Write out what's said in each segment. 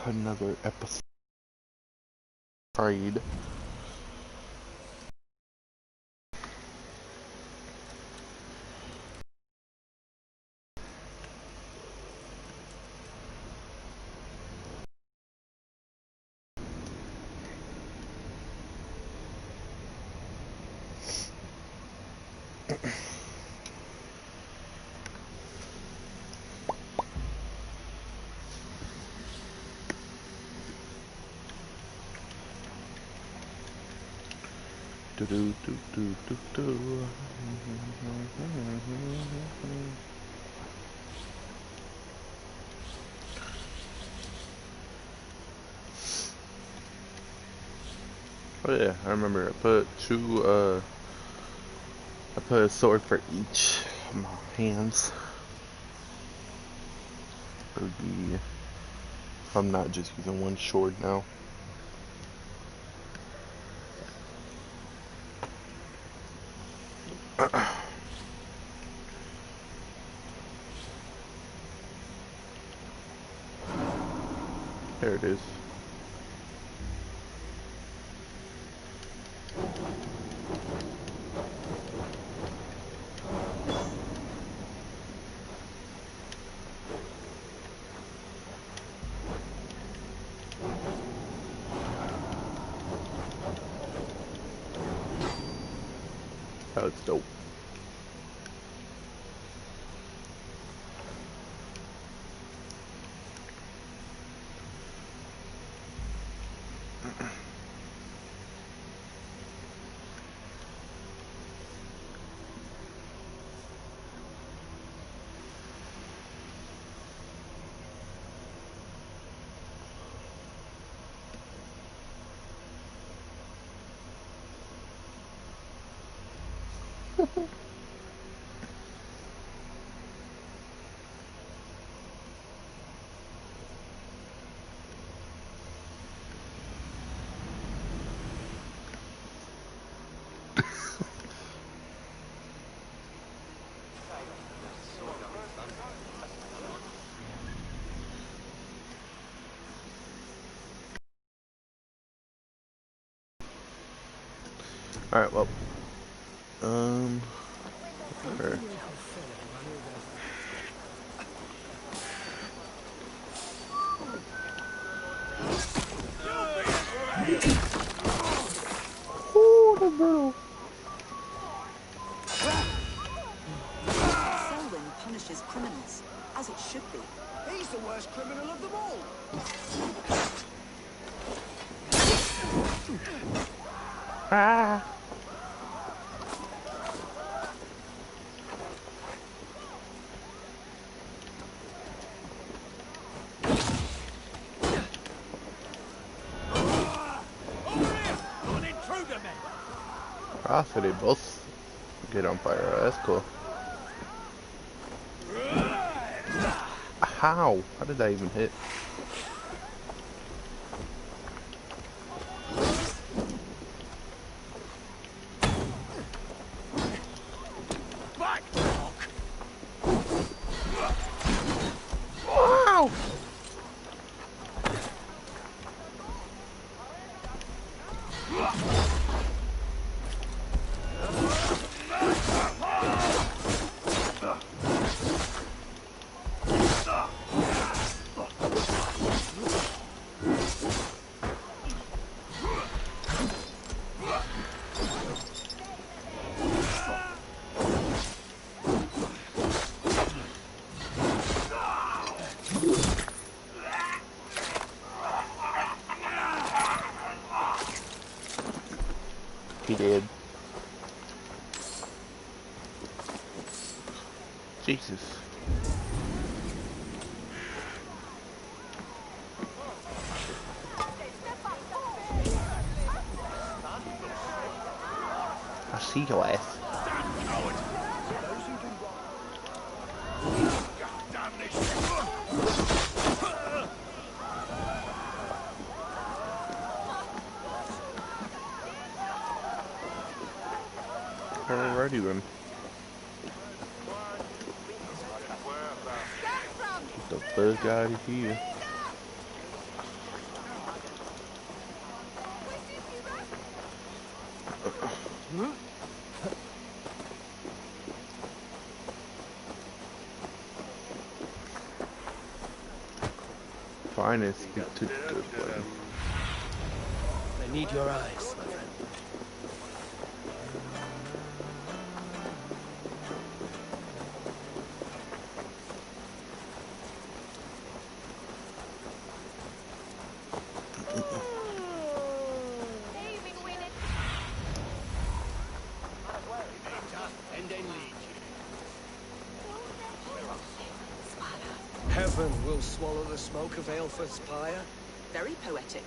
another episode. Afraid. Do do do do do do. Oh yeah, I remember. I put I put a sword for each of my hands. It would be if I'm not just using one sword now. There it is. That looks dope. Alright, well. Where? Oh, the girl. Selwyn punishes criminals, as it should be. He's the worst criminal of them all. Ah. Ah, so they both get on fire. That's cool. How? How did that even hit? Wow! He did. Jesus. I see your ass. Alrighty then. Get the fuck out of here. fine and speak to the good one. I need your eyes, my friend. Heaven will swallow the smoke of Aelfred's pyre. Very poetic.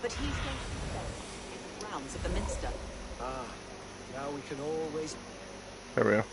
But he's going to say in the grounds of the minster. Ah, now we can always... There we go.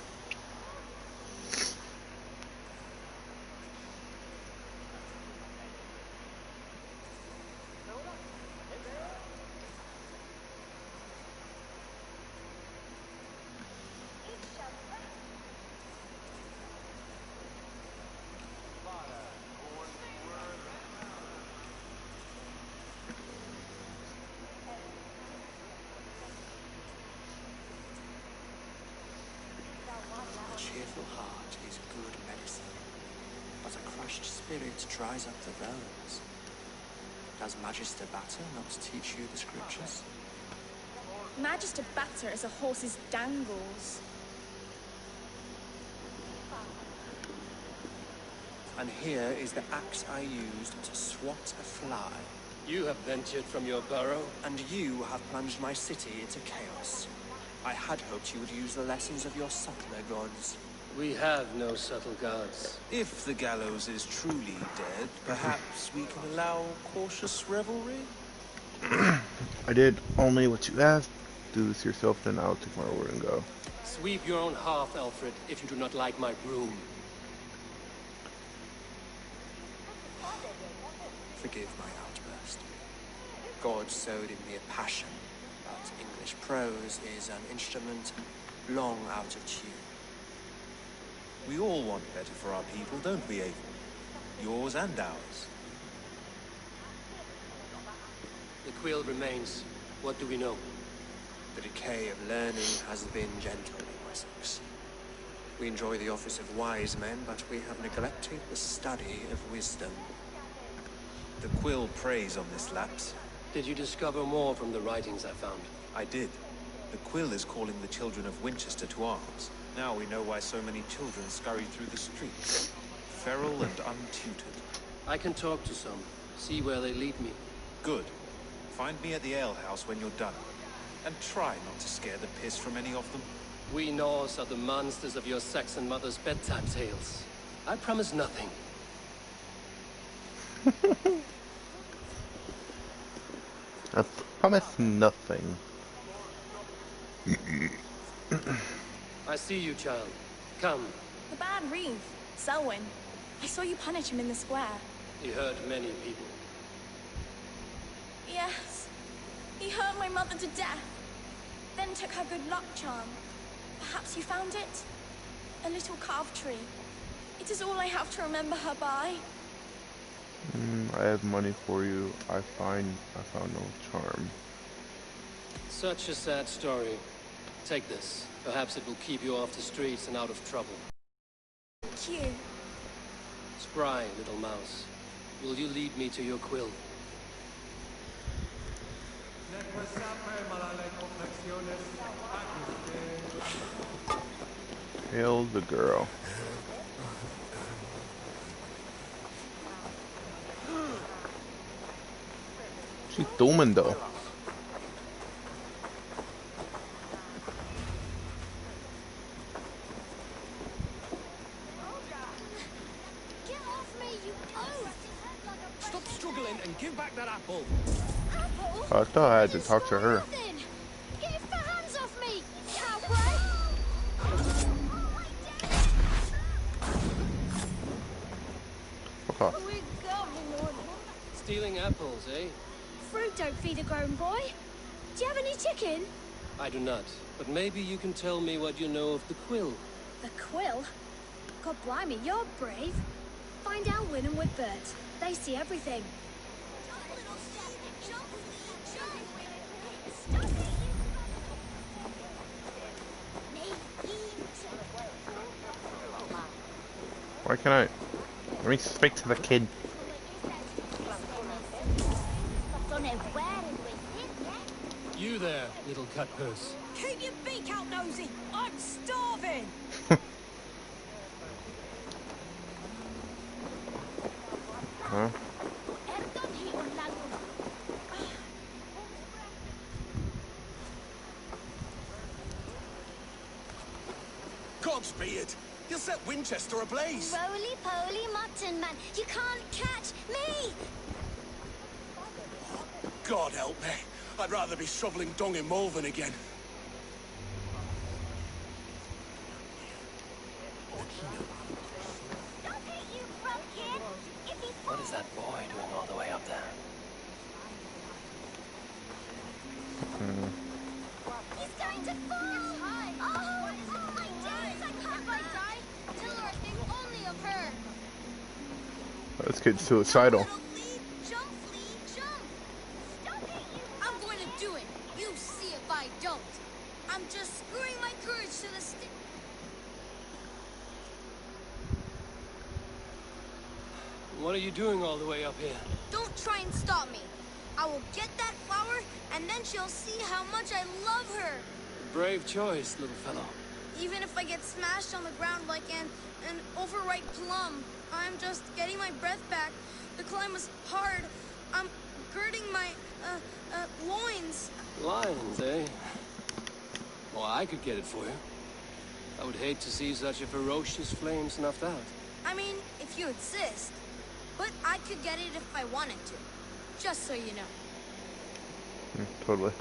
A cheerful heart is good medicine, but a crushed spirit dries up the bones. Does Magister Batter not teach you the scriptures? Magister Batter is a horse's dangles. And here is the axe I used to swat a fly. You have ventured from your burrow. And you have plunged my city into chaos. I had hoped you would use the lessons of your subtler gods. We have no subtle gods. If the gallows is truly dead, perhaps we can allow cautious revelry? I did only what you asked. Do this yourself, then I'll take my word and go. Sweep your own hearth, Alfred, if you do not like my broom. Forgive my outburst. God sowed in me a passion, but English prose is an instrument long out of tune. We all want better for our people, don't we, Abel? Yours and ours. The quill remains. What do we know? The decay of learning has been gentle in Wessex. We enjoy the office of wise men, but we have neglected the study of wisdom. The quill preys on this lapse. Did you discover more from the writings I found? I did. The quill is calling the children of Winchester to arms. Now we know why so many children scurry through the streets, feral and untutored. I can talk to some, see where they lead me. Good. Find me at the alehouse when you're done. And try not to scare the piss from any of them. We Norse are the monsters of your Saxon mother's bedtime tales. I promise nothing. I promise nothing. I see you, child. Come. The bad Reeve, Selwyn. I saw you punish him in the square. He hurt many people. Yes. He hurt my mother to death. Then took her good luck charm. Perhaps you found it? A little carved tree. It is all I have to remember her by. I have money for you. I found no charm. Such a sad story. Take this. Perhaps it will keep you off the streets and out of trouble. Thank you. Spry, little mouse. Will you lead me to your quill? Hail the girl. She's doing though. Get off me, you oaf! Stop struggling and give back that apple. Apple? I thought I had to talk to her. Nothing. Get your hands off me, cowboy! Fuck off. We got one. Stealing apples, eh? Fruit don't feed a grown boy. Do you have any chicken? I do not. But maybe you can tell me what you know of the quill. The quill? God blimey, you're brave. Find Alwyn and Woodbert. They see everything. Why can't I? Let me speak to the kid. little cut purse. Keep your beak out, nosy! I'm starving! Huh? Godspeed! You'll set Winchester ablaze! Roly-poly mutton man, you can't catch me! God help me. I'd rather be shoveling dung in Malvern again. Stop it, you frumpkin! If he What is that boy doing all the way up there? He's going to fall! Oh, my days! I can't die! Tiller a thing only of her! This kid's suicidal. Jump, Flea, jump! Stop it, you... I'm going to do it! You see if I don't! I'm just screwing my courage to the stick. What are you doing all the way up here? Don't try and stop me. I will get that flower, and then she'll see how much I love her. Brave choice, little fellow. Even if I get smashed on the ground like an overripe plum, I'm just getting my breath back. The climb was hard. I'm girding my, loins. Lions, eh? Well, I could get it for you. I would hate to see such a ferocious flame snuffed out. I mean, if you insist. But I could get it if I wanted to. Just so you know. Totally.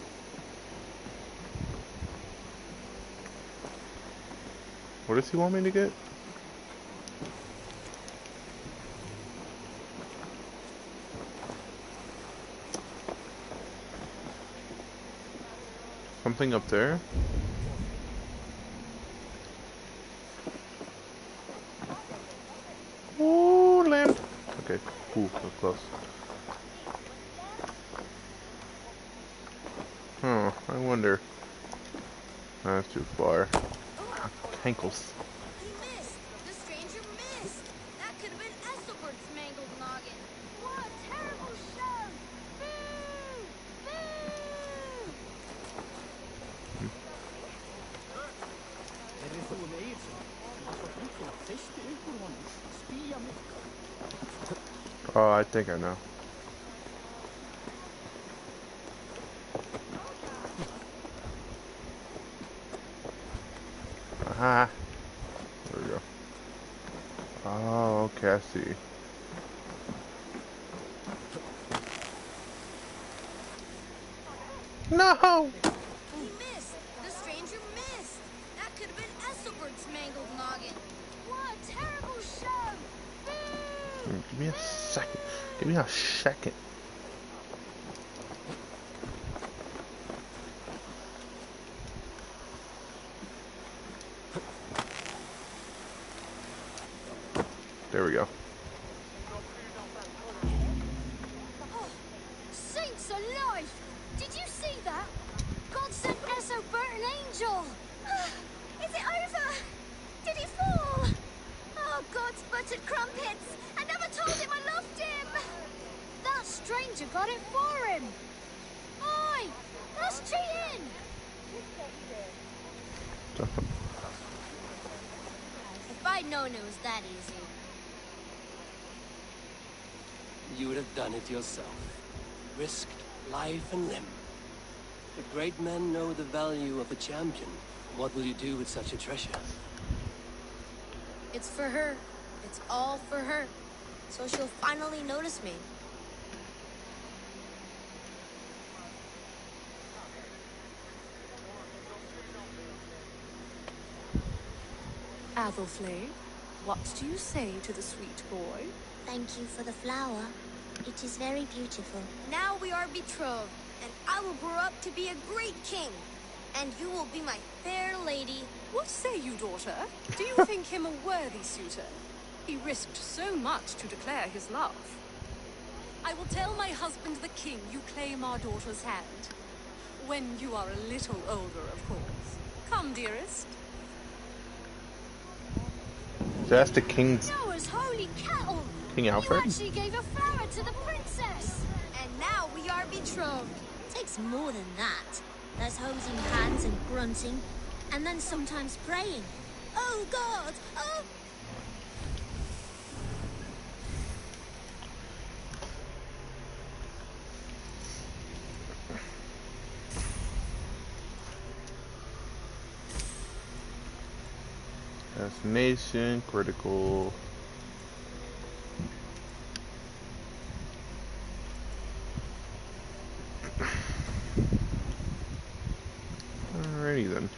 What does he want me to get? Something up there? Oh, land! Okay, ooh, we're close. Huh, I wonder. No, that's too far. Ankles. He missed! The stranger missed! That could have been Ethelbert's mangled noggin. What a terrible show! Boo! Boo! Oh, I think I know. Aha! There we go. Oh, okay, I see. No! He missed! The stranger missed! That could have been Ethelbert's mangled noggin. What a terrible show! Boo! Give me a second. Give me a second. There we go. Oh, saints alive! Did you see that? God sent Ethelbert an angel! Is it over? Did he fall? Oh, God's buttered crumpets! I never told him I loved him! That stranger got it for him! Oi! That's cheating! If I'd known it was that easy. You would have done it yourself. Risked life and limb. The great men know the value of a champion. What will you do with such a treasure? It's for her. It's all for her. So she'll finally notice me. Athelflae, what do you say to the sweet boy? Thank you for the flower. It is very beautiful. Now we are betrothed, and I will grow up to be a great king. And you will be my fair lady. What say you, daughter? Do you think him a worthy suitor? He risked so much to declare his love. I will tell my husband the king you claim our daughter's hand. When you are a little older, of course. Come, dearest. That's the king's Noah's holy kettle! King Alfred. You actually gave a flower to the princess! And now we are betrothed. Takes more than that. There's hosing hands and grunting, and then sometimes praying. Oh God! Oh! Destination, critical. Alrighty then.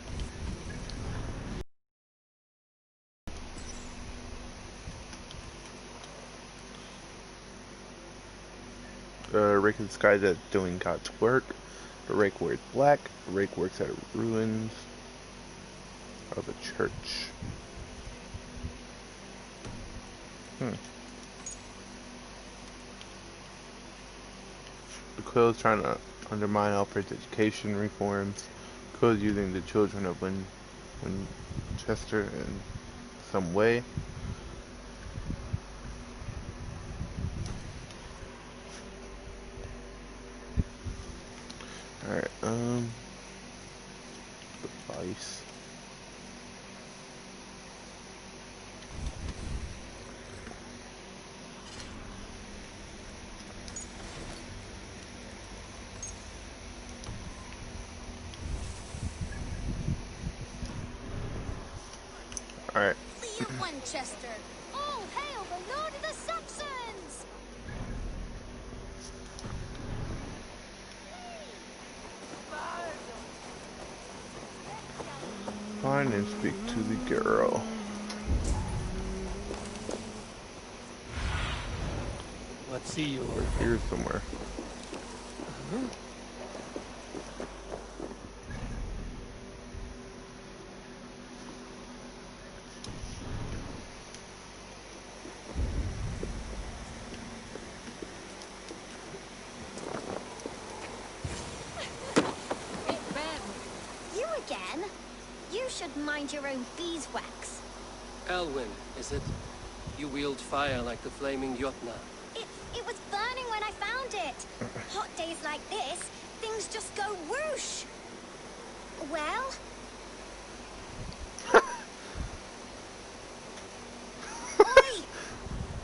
The rake in the sky that's doing God's work. The rake wears black. The rake works at ruins of a church. The quill is trying to undermine Alfred's education reforms. The quill is using the children of Winchester in some way. Alright, device. Alright. Lee of Winchester! All hail the Lord of the Saxons! Find and speak to the girl. Let's see you. We're here somewhere. You again? You should mind your own beeswax. Elwyn, is it? You wield fire like the flaming Jotna. It was burning when I found it. Hot days like this, things just go whoosh. Well? Oi!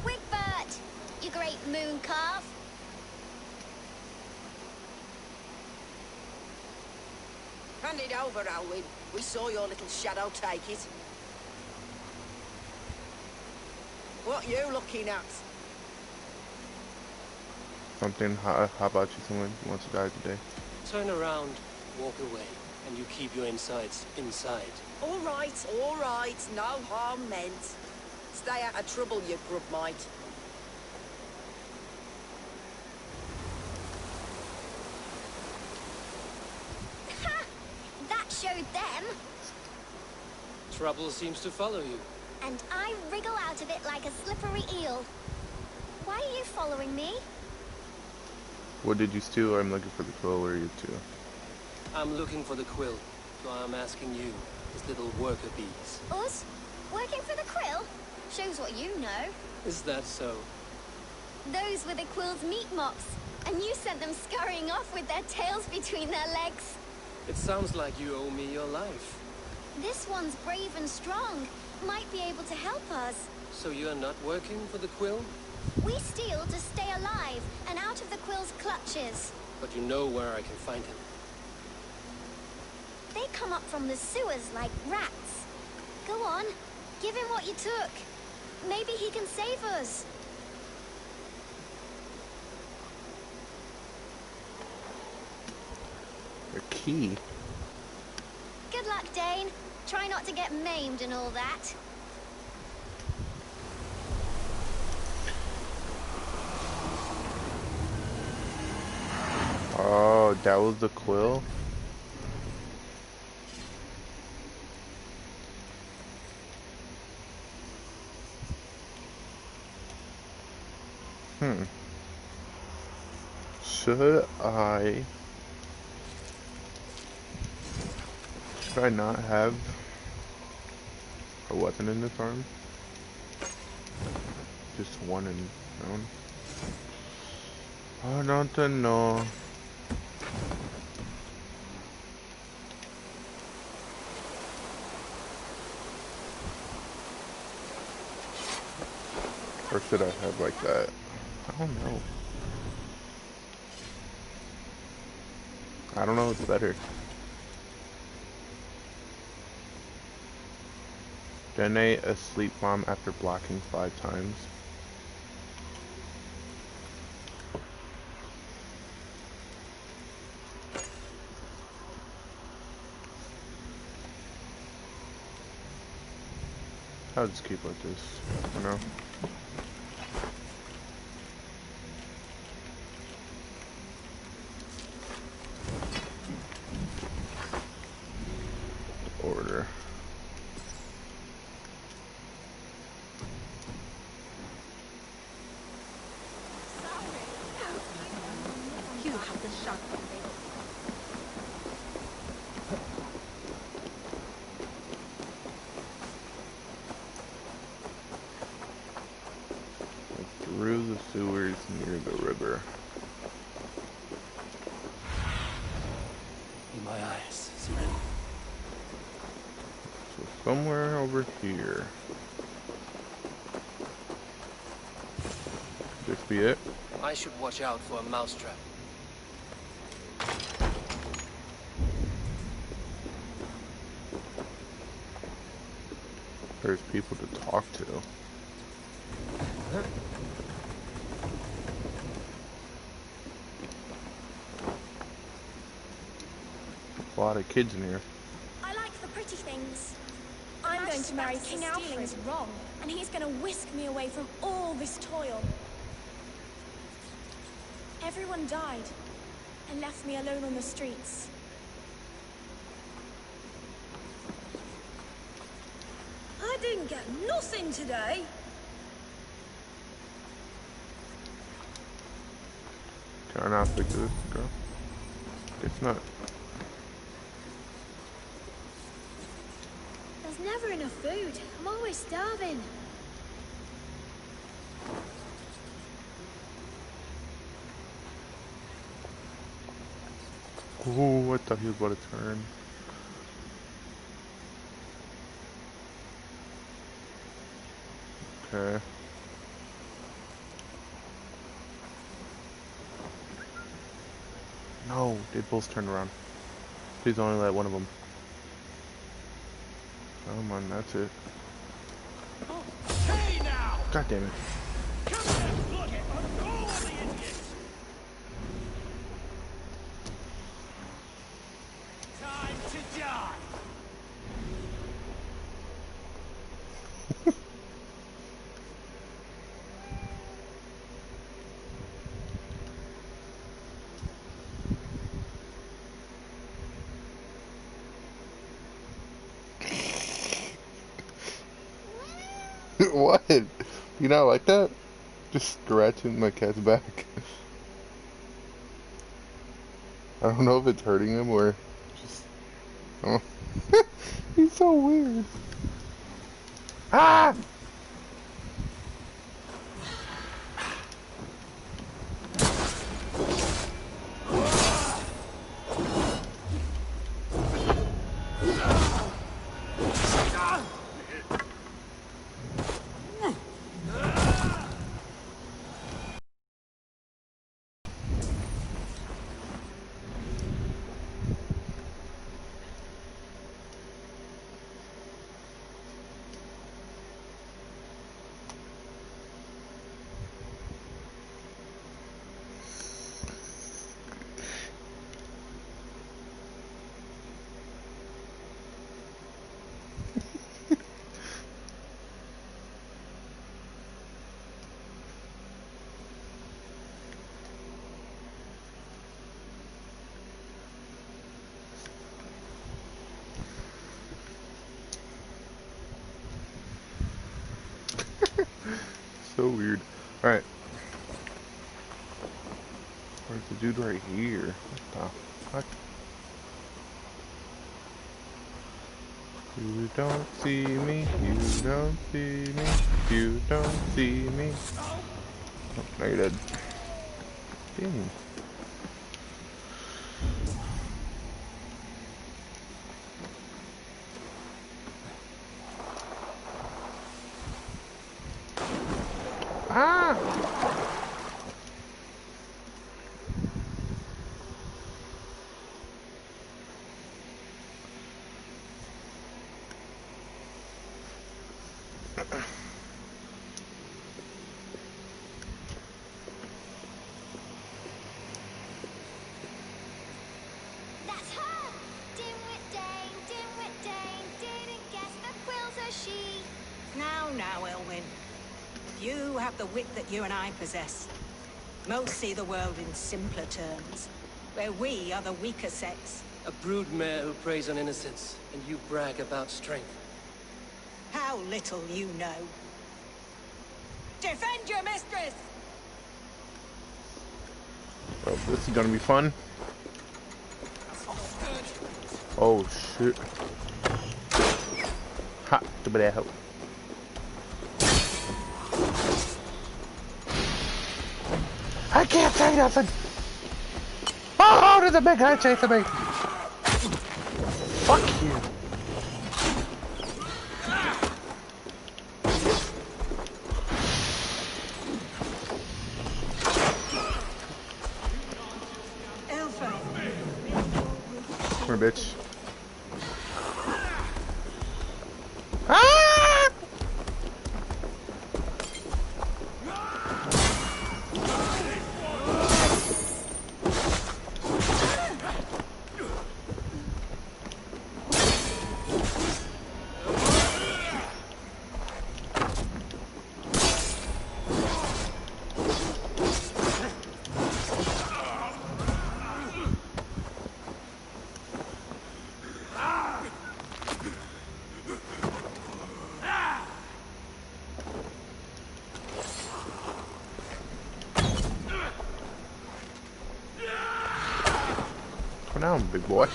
Wigbert! You great moon calf. Hand it over, Alwyn. We saw your little shadow take it. What you looking at? Something. How about you? Someone wants to die today. Turn around, walk away, and you keep your insides inside. All right, no harm meant. Stay out of trouble, you grub mite. Ha! That showed them. Trouble seems to follow you. And I wriggle out of it like a slippery eel. Why are you following me? What did you steal? I'm looking for the quill. Where are you two? I'm looking for the quill, so I'm asking you, this little worker bees. Us? Working for the quill? Shows what you know. Is that so? Those were the quill's meat mops, and you sent them scurrying off with their tails between their legs. It sounds like you owe me your life. This one's brave and strong. Might be able to help us. So you're not working for the quill? We steal to stay alive and out of the quill's clutches. But you know where I can find him. They come up from the sewers like rats. Go on, give him what you took. Maybe he can save us. A key. Good luck, Dane. Try not to get maimed and all that. Oh, that was the quill? Should I not have a weapon in this arm? Just one and down. I don't know. Or should I have like that? I don't know. I don't know what's better. Detonate a sleep bomb after blocking 5 times. I'll just keep like this, you know? Order. You have the shot. Through the sewers near the river. In my eyes, Siren. So somewhere over here. This be it? I should watch out for a mousetrap. There's people to talk to. A lot of kids in here. I like the pretty things. I'm going to marry King Alfred. Stealing's wrong, and he's going to whisk me away from all this toil. Everyone died and left me alone on the streets. I didn't get nothing today. Can I not fix this, girl? Guess not. There's never enough food. I'm always starving. Ooh, I thought he was about to turn. Okay. No, they both turned around. Please only let one of them. Come on, that's it. Hey now! God damn it. Come here, look at all the idiots! Time to die! What? You not like that? Just scratching my cat's back. I don't know if it's hurting him or just... Oh. He's so weird. Ah! So weird. Alright. Where's the dude right here? What the fuck? You don't see me, you don't see me, you don't see me. Oh, now you're dead. Dang. That's her! Dimwit Dane, didn't guess the quill's a she. Now, Elwyn. You have the wit that you and I possess. Most see the world in simpler terms, where we are the weaker sex. A broodmare who preys on innocence, and you brag about strength. How little you know. Defend your mistress! Oh, this is gonna be fun. Oh shit. Ha, too bad help. I can't say nothing. Oh, there's a big guy chasing me. Fuck you. Come here, bitch. Ah! Come down, big boy.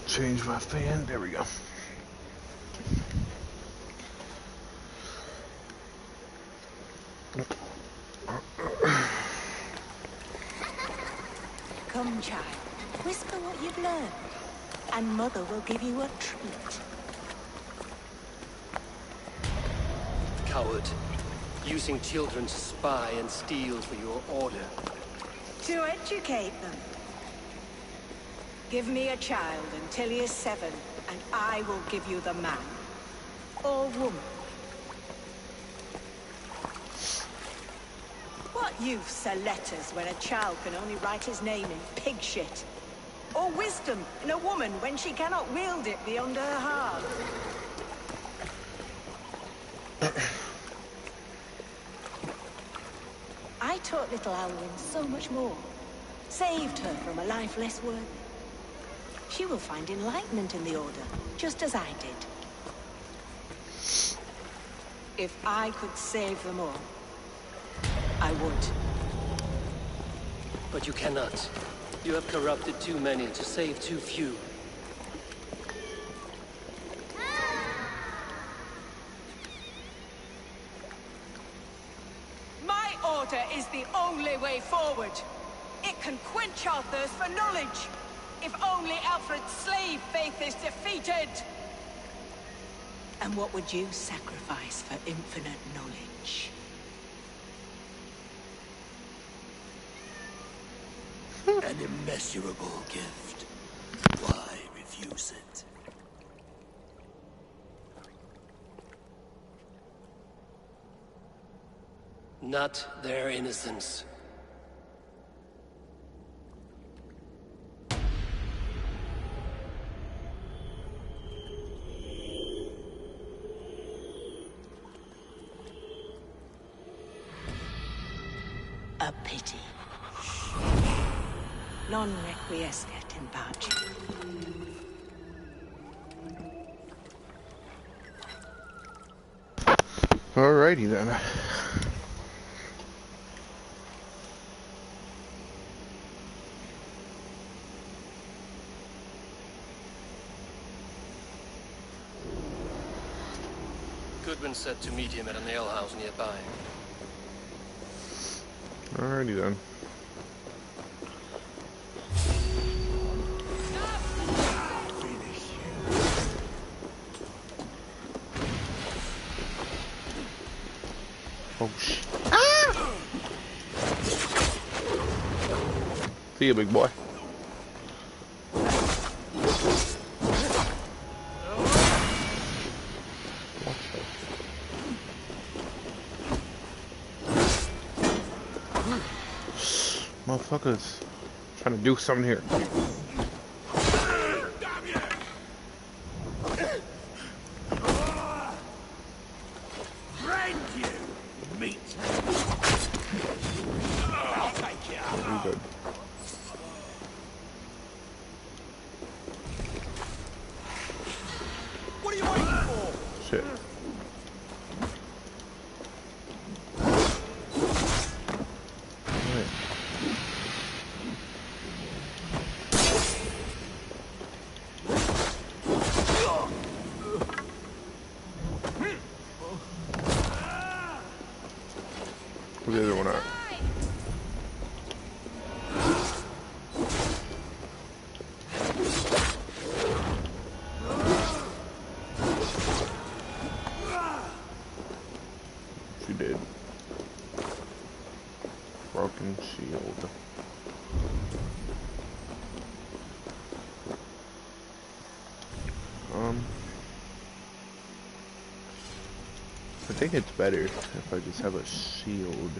Change my fan. There we go. Come, child. Whisper what you've learned, and Mother will give you a treat. Coward. Using children to spy and steal for your order. To educate them. Give me a child until he is 7, and I will give you the man. Or woman. What use are letters when a child can only write his name in pig shit? Or wisdom in a woman when she cannot wield it beyond her heart? I taught little Alwyn so much more. Saved her from a life less worthy. She will find enlightenment in the Order, just as I did. If I could save them all, I would. But you cannot. You have corrupted too many to save too few. My Order is the only way forward. It can quench our thirst for knowledge. If only Alfred's slave faith is defeated! And what would you sacrifice for infinite knowledge? An immeasurable gift. Why refuse it? Not their innocence. A pity. Non requiescat in pace. Alrighty then. Patron said to meet him at an alehouse nearby. Alrighty then. Oh shit. Ah! See you, big boy. Motherfuckers trying to do something here. Good. What are you waiting for? Shit. Where's the other one at? She did. Broken shield. I think it's better if I just have a shield.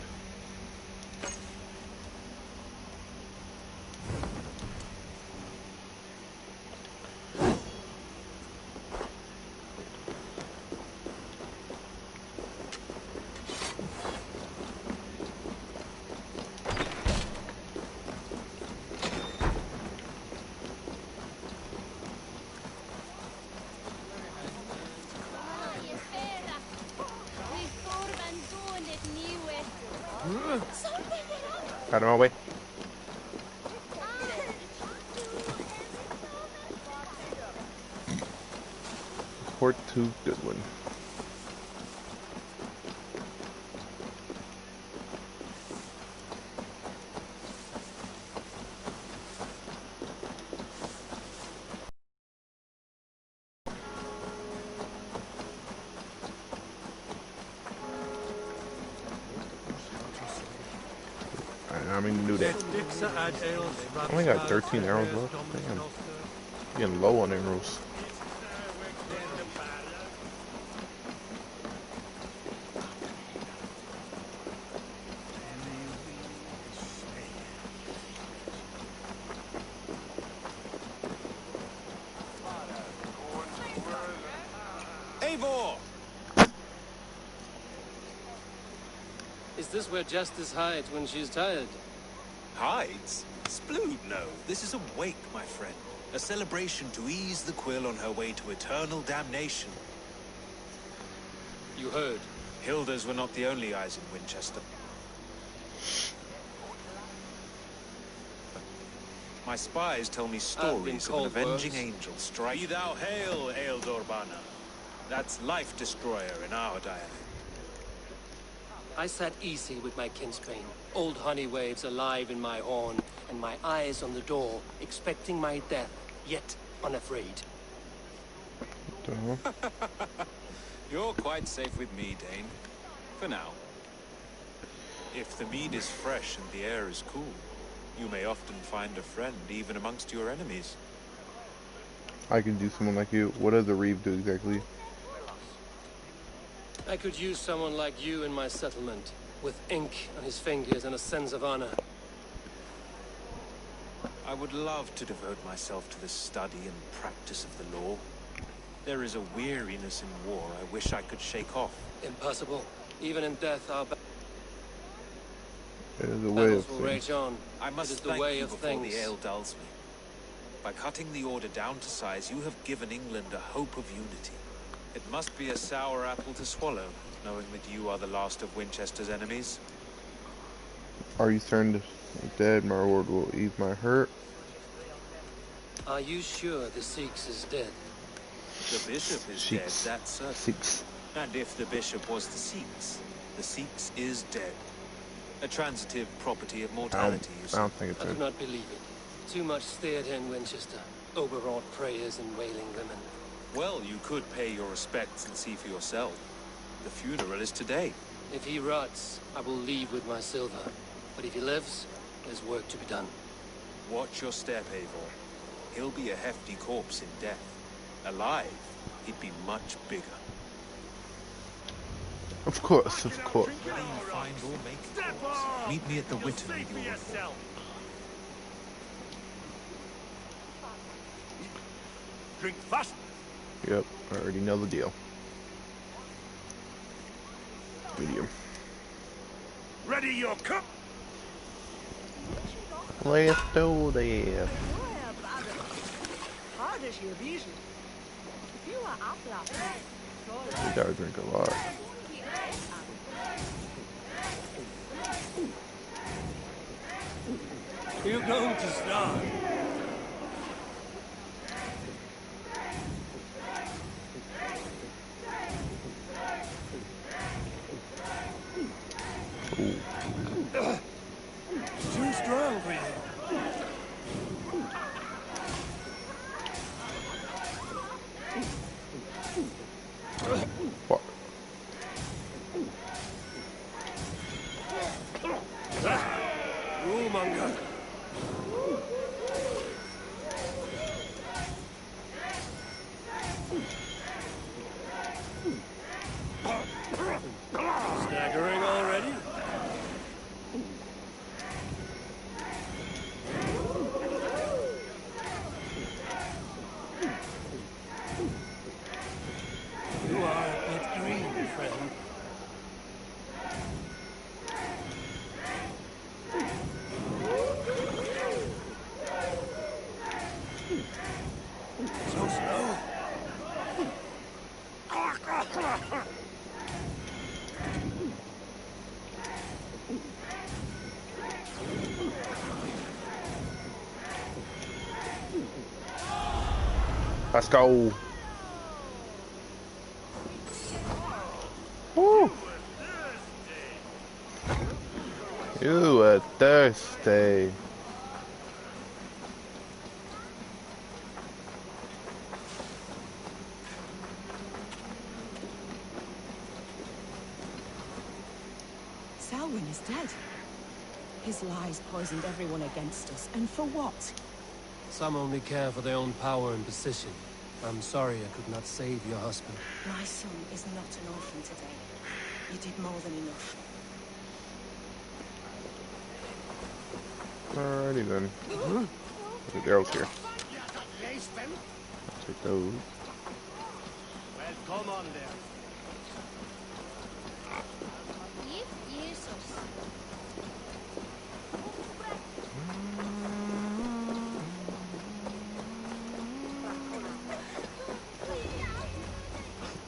Out of my way. Port to Goodwin. I mean to do that. I only got 13 arrows left. Damn. I'm getting low on arrows. Eivor! Is this where Justice hides when she's tired? Hides? Splood, no. This is a wake, my friend. A celebration to ease the quill on her way to eternal damnation. You heard. Hilda's were not the only eyes in Winchester. My spies tell me stories of an avenging angel strike. Be thou hail, Ealdorbanna. That's Life Destroyer in our dialect. I sat easy with my kinsbane, old honey waves alive in my horn, and my eyes on the door, expecting my death, yet unafraid. You're quite safe with me, Dane. For now. If the mead is fresh and the air is cool, you may often find a friend even amongst your enemies. I can do someone like you. What does the Reeve do exactly? I could use someone like you in my settlement, with ink on his fingers and a sense of honor. I would love to devote myself to the study and practice of the law. There is a weariness in war I wish I could shake off. Impossible. Even in death, our There's a way battles of will things. rage on. I must It is the thank way you of before things. the ale dulls me. By cutting the order down to size, you have given England a hope of unity. It must be a sour apple to swallow, knowing that you are the last of Winchester's enemies. Are you certain dead? My lord will ease my hurt. Are you sure the Sikhs is dead? The bishop is Sheiks. dead, that's certain. Six. And if the bishop was the Sikhs is dead. A transitive property of mortality, you I see. don't think it's I do a... not believe it. Too much theatre in Winchester. Overwrought prayers and wailing women. Well, you could pay your respects and see for yourself. The funeral is today. If he rots, I will leave with my silver. But if he lives, there's work to be done. Watch your step, Eivor. He'll be a hefty corpse in death. Alive, he'd be much bigger. Of course, of course. Where you find or make corpse, meet me at the Witten with your report. Drink fast. Yep, I already know the deal. Medium. Ready your cup. Let's do this. You gotta drink a lot. You're going to start. Too strong for you. What? Rule-monger. Staggering already? You are a bit green, friend. So slow. Let's go. Woo. You are thirsty. Selwyn is dead. His lies poisoned everyone against us, and for what? Some only care for their own power and position. I'm sorry I could not save your husband. My son is not an orphan today. You did more than enough. Alrighty then. Look at the arrows here. I'll take those. Well, come on there.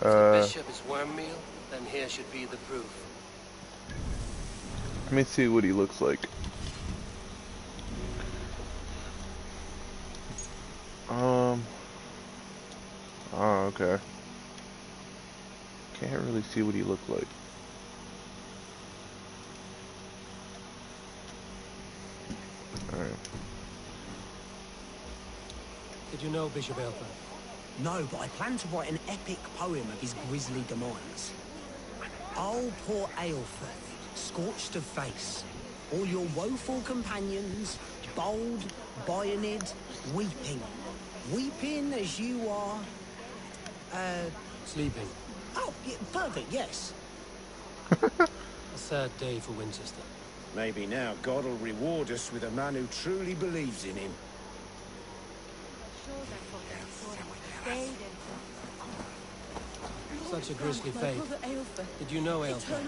Bishop is worm meal, then here should be the proof. Let me see what he looks like. Oh, okay. Can't really see what he looked like. Alright. Did you know Bishop Aelfred? No, but I plan to write an epic poem of his grisly demise. Oh, poor Aelfred, scorched of face. All your woeful companions, bold, bayoneted, weeping. Weeping as you are... Sleeping. Oh, yeah, perfect, yes. A sad day for Winchester. Maybe now God will reward us with a man who truly believes in him. Such a grisly fate. Did you know Aelfred?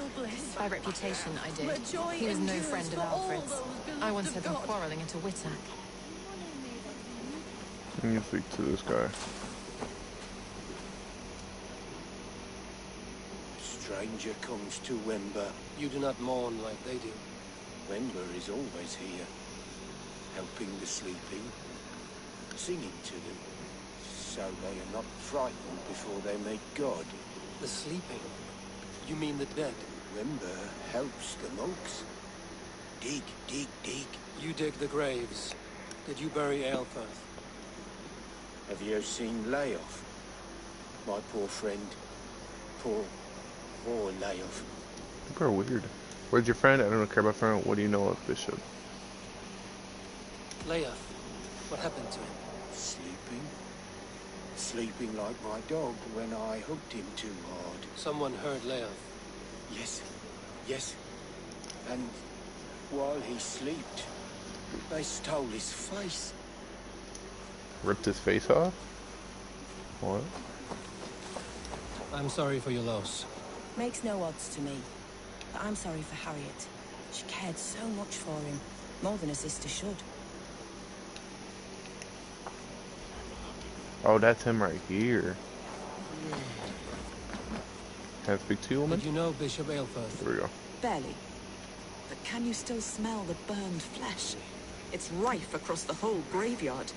By reputation, I did. He was no friend of Alfred's. I once had them quarrelling at a Whittack. Let me speak to this guy. Stranger comes to Wember. You do not mourn like they do. Wember is always here, helping the sleeping, singing to them, so they are not frightened before they meet God. The sleeping? You mean the dead? Wimber helps the monks. Dig, dig, dig. You dig the graves. Did you bury Aelfirth? Have you seen Layoff? My poor friend. Poor Layoff. People are weird. Where's your friend? I don't care about friend. What do you know of Bishop? Leof. What happened to him? Sleeping. Sleeping like my dog when I hooked him too hard. Someone heard Leof. Yes. Yes. And while he slept, they stole his face. Ripped his face off? What? I'm sorry for your loss. Makes no odds to me. But I'm sorry for Harriet. She cared so much for him. More than a sister should. Oh, that's him right here. Can I speak to you, woman? Did you know Bishop Aelfirth? Here we go. Barely. But can you still smell the burned flesh? It's rife across the whole graveyard.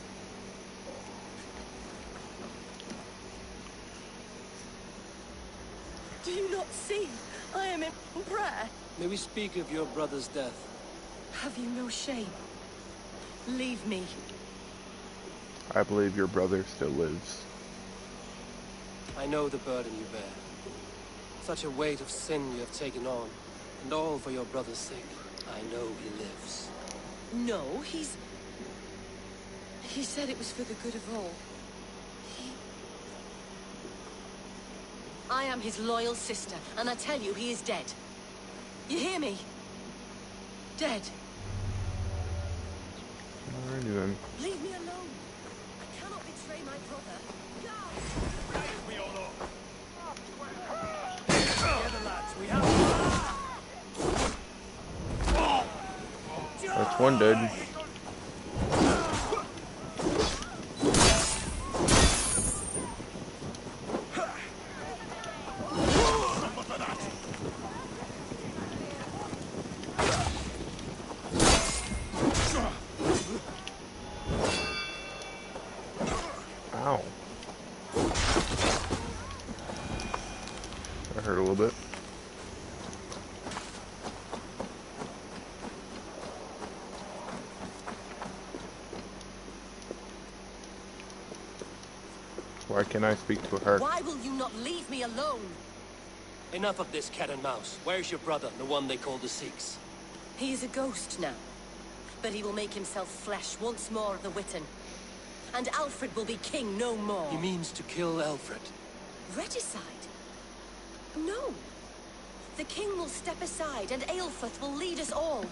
Do you not see? I am in prayer. May we speak of your brother's death? Have you no shame? Leave me. I believe your brother still lives. I know the burden you bear. Such a weight of sin you have taken on. And all for your brother's sake. I know he lives. No, He said it was for the good of all. I am his loyal sister, and I tell you, he is dead. You hear me? Dead. Alrighty then. Leave me alone. I cannot betray my brother. That's one dead. Ow. That hurt a little bit. Why can't I speak to her? Why will you not leave me alone? Enough of this cat and mouse. Where's your brother, the one they call the Sikhs? He is a ghost now. But he will make himself flesh once more of the Witten. And Alfred will be king no more. He means to kill Alfred. Regicide? No. The king will step aside and Aelfirth will lead us all.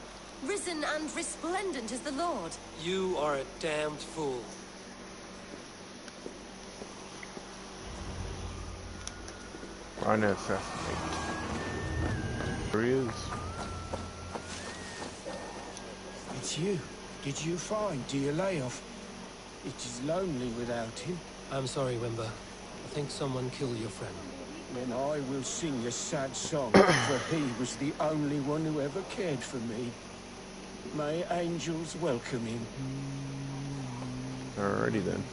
Risen and resplendent as the Lord. You are a damned fool. Trying to assassinate. There he is. It's you. Did you find dear Layoff? It is lonely without him. I'm sorry, Wimber. I think someone killed your friend. Then I will sing a sad song, for he was the only one who ever cared for me. May angels welcome him. Alrighty then.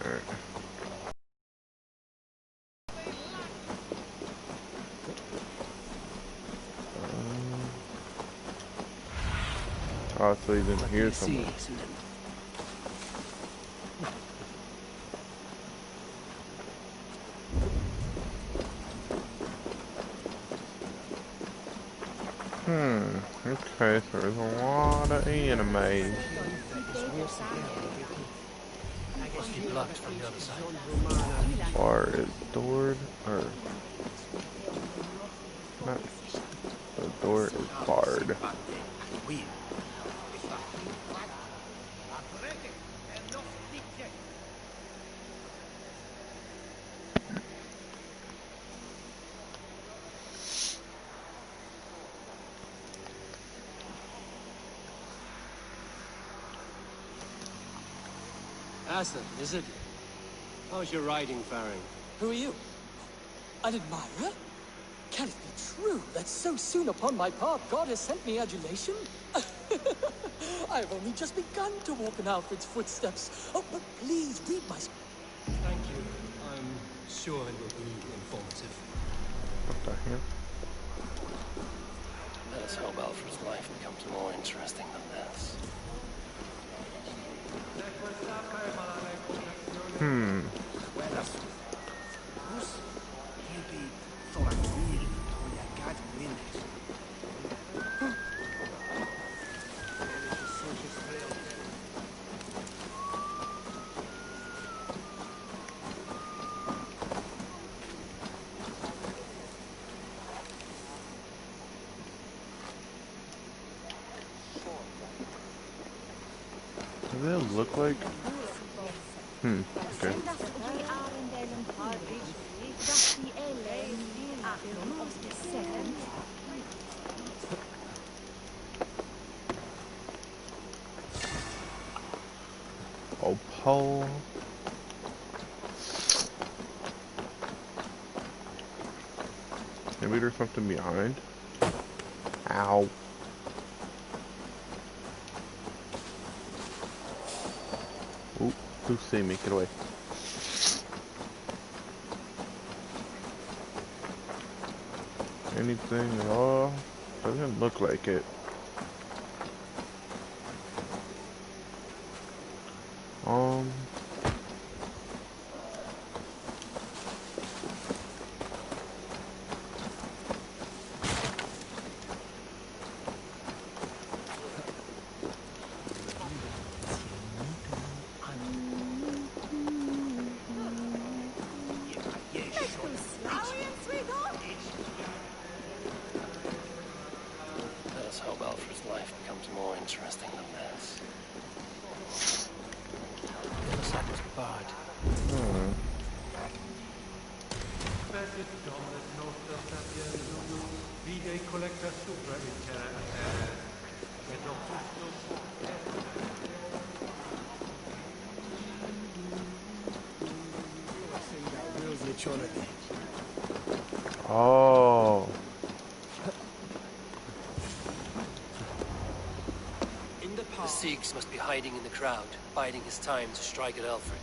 Alright. Oh, so he's in here somewhere. Okay, so there's a lot of enemies. Blocked from the other side. Bar is doored, or not? The door is barred. Asa, is it? How's your riding faring? Who are you? An admirer? Can it be true that so soon upon my path God has sent me adulation? I have only just begun to walk in Alfred's footsteps. Oh, but please read my... Thank you. I'm sure it will be informative. What the hell? Let us hope Alfred's life becomes more interesting than this. What does it look like? Okay. Oh, Paul. Maybe there's something behind. Ow. Oop, who see me? Get away. Anything at all? Doesn't look like it. Let us hope Alfred's life becomes more interesting than this. The other side was barred. Oh. The Sikhs must be hiding in the crowd, biding his time to strike at Alfred.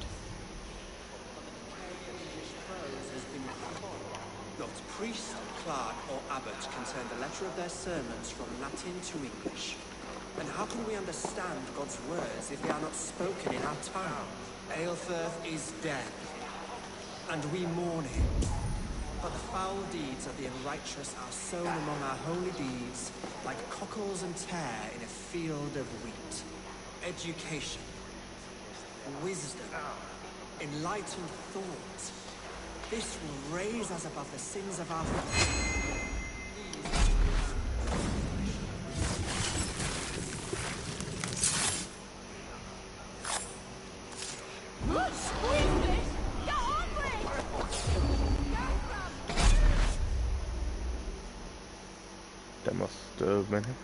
Not priest, clerk, or abbot can turn the letter of their sermons from Latin to English. And how can we understand God's words if they are not spoken in our tongue? Aelfirth is dead, and we mourn him. But the foul deeds of the unrighteous are sown among our holy deeds, like cockles and tare in a field of wheat. Education, wisdom, enlightened thought. This will raise us above the sins of our fathers. That must have been him.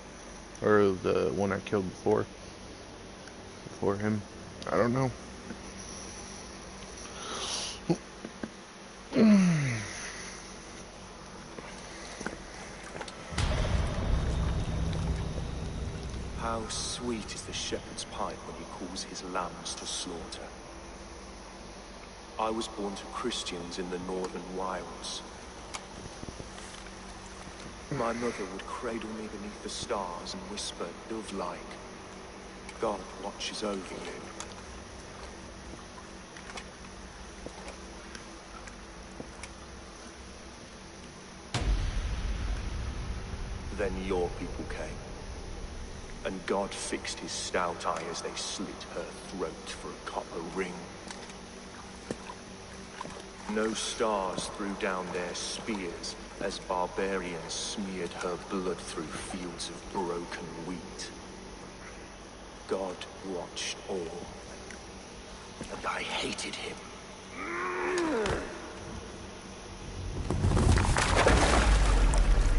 Or the one I killed before. Before him. I don't know. How sweet is the shepherd's pipe when he calls his lambs to slaughter. I was born to Christians in the northern wilds. My mother would cradle me beneath the stars and whisper, dove-like, God watches over you. Then your people came, and God fixed his stout eye as they slit her throat for a copper ring. No stars threw down their spears as barbarians smeared her blood through fields of broken wheat. God watched all, and I hated him.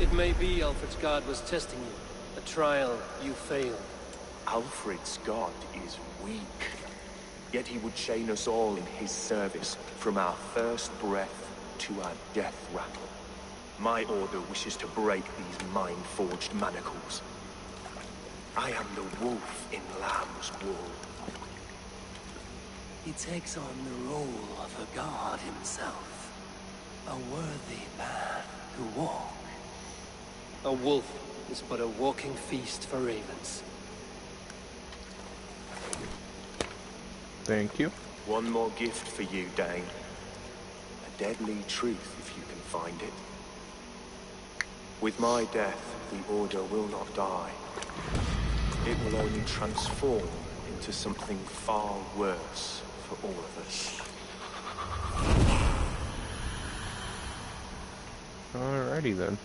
It may be Alfred's God was testing you. A trial you failed. Alfred's God is weak, yet he would chain us all in his service from our first breath to our death rattle. My order wishes to break these mind-forged manacles. I am the wolf in lamb's wool. He takes on the role of a god himself. A worthy man to walk. A wolf is but a walking feast for ravens. Thank you. One more gift for you, Dane. A deadly truth, if you can find it. With my death, the Order will not die. It will only transform into something far worse for all of us. Alrighty then.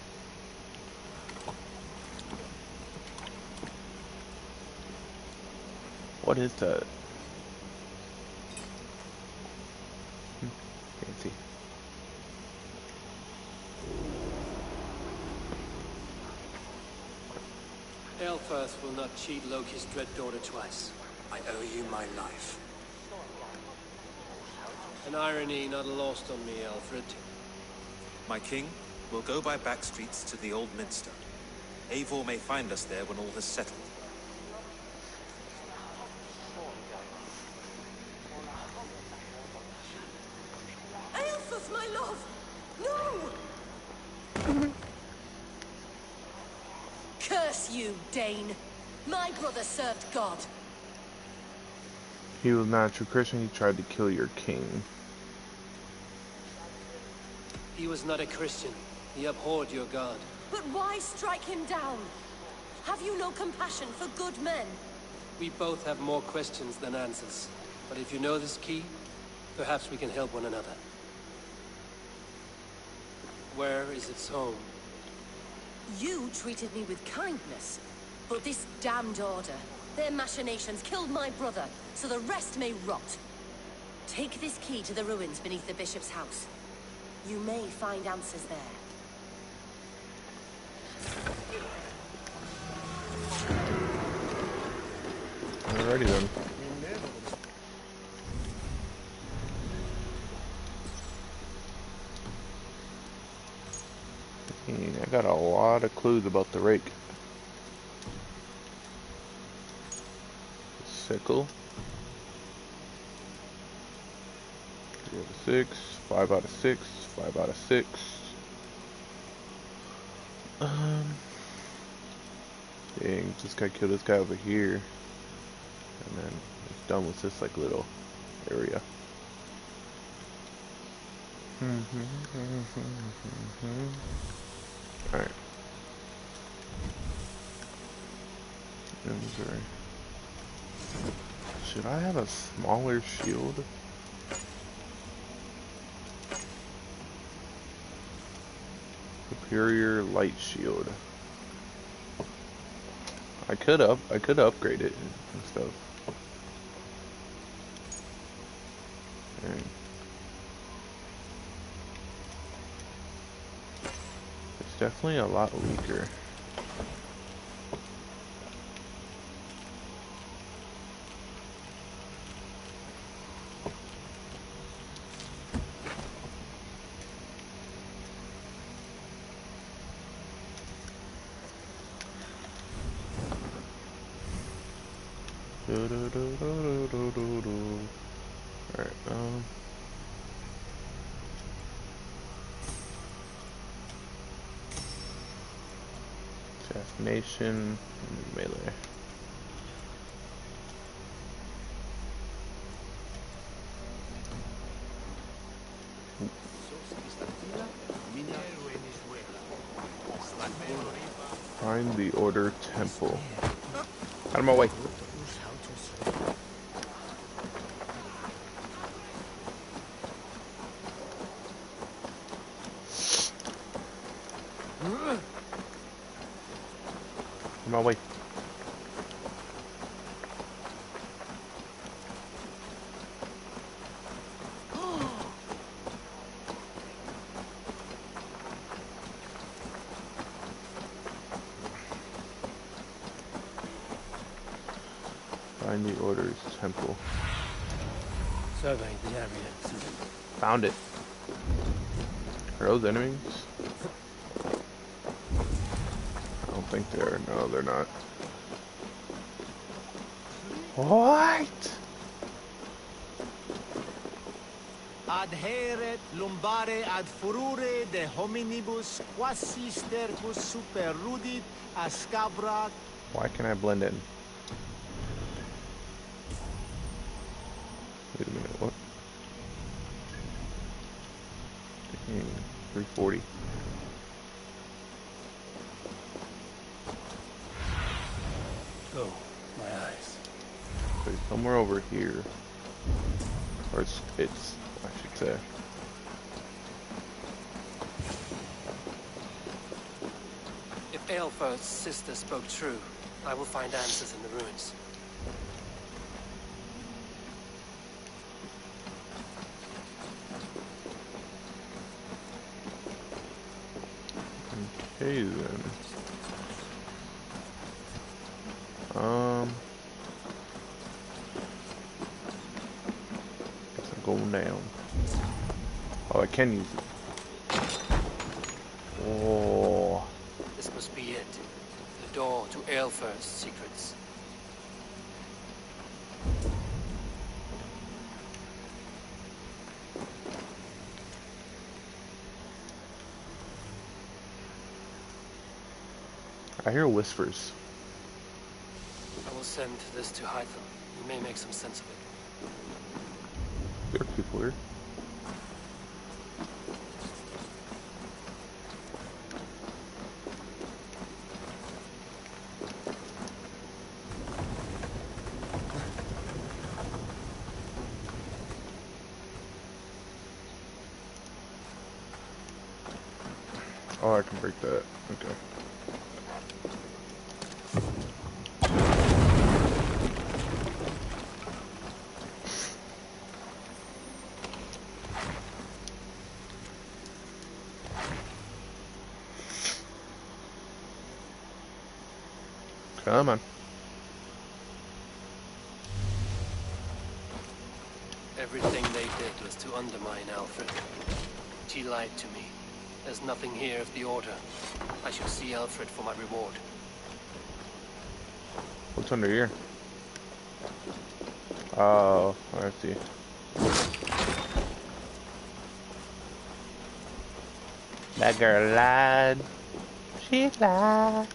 What is that? Can't see. Aelfirth will not cheat Loki's dread daughter twice. I owe you my life. An irony not lost on me, Alfred. My king, we'll go by back streets to the Old Minster. Eivor may find us there when all has settled. Aelfirth, my love! No! Curse you, Dane. My brother served God. He was not a true Christian. He tried to kill your king. He was not a Christian. He abhorred your god. But why strike him down? Have you no compassion for good men? We both have more questions than answers. But if you know this key, perhaps we can help one another. Where is its home? You treated me with kindness, but this damned order, their machinations killed my brother, so the rest may rot. Take this key to the ruins beneath the bishop's house. You may find answers there. Alrighty then. I got a lot of clues about the rake. Sickle. 3 out of 6, 5 out of 6, 5 out of 6. Dang, just gotta kill this guy over here. And then it's done with this like little area. Alright. Inventory. Should I have a smaller shield? Superior light shield. I could upgrade it and stuff. Alright. It's definitely a lot weaker. Alright, assassination, and melee. Find the Order Temple. Out of my way. My way. Find the Order's temple. Survey the area. Found it. Are those enemies? think they are. No, they're not. What? Adheret lumbare ad furore de hominibus quasi stercus super rudit ascabra. Why can I blend in? Wait a minute, what? 340. Oh, my eyes. So it's somewhere over here. Or it's, I should say. If Aelfirth's sister spoke true, I will find answers in the ruins. Okay then. Guess I'm going down. Oh, I can use it. Oh. This must be it. The door to Aelfirth's secrets. I hear whispers. I will send this to Hytham. He may make some sense of it. There are people here. Oh, I can break that. Okay. Come on. Everything they did was to undermine Alfred. She lied to me. There's nothing here of the Order. I shall see Alfred for my reward. What's under here? Oh, I see. That girl lied. She lied.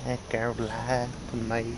That girl lied to me.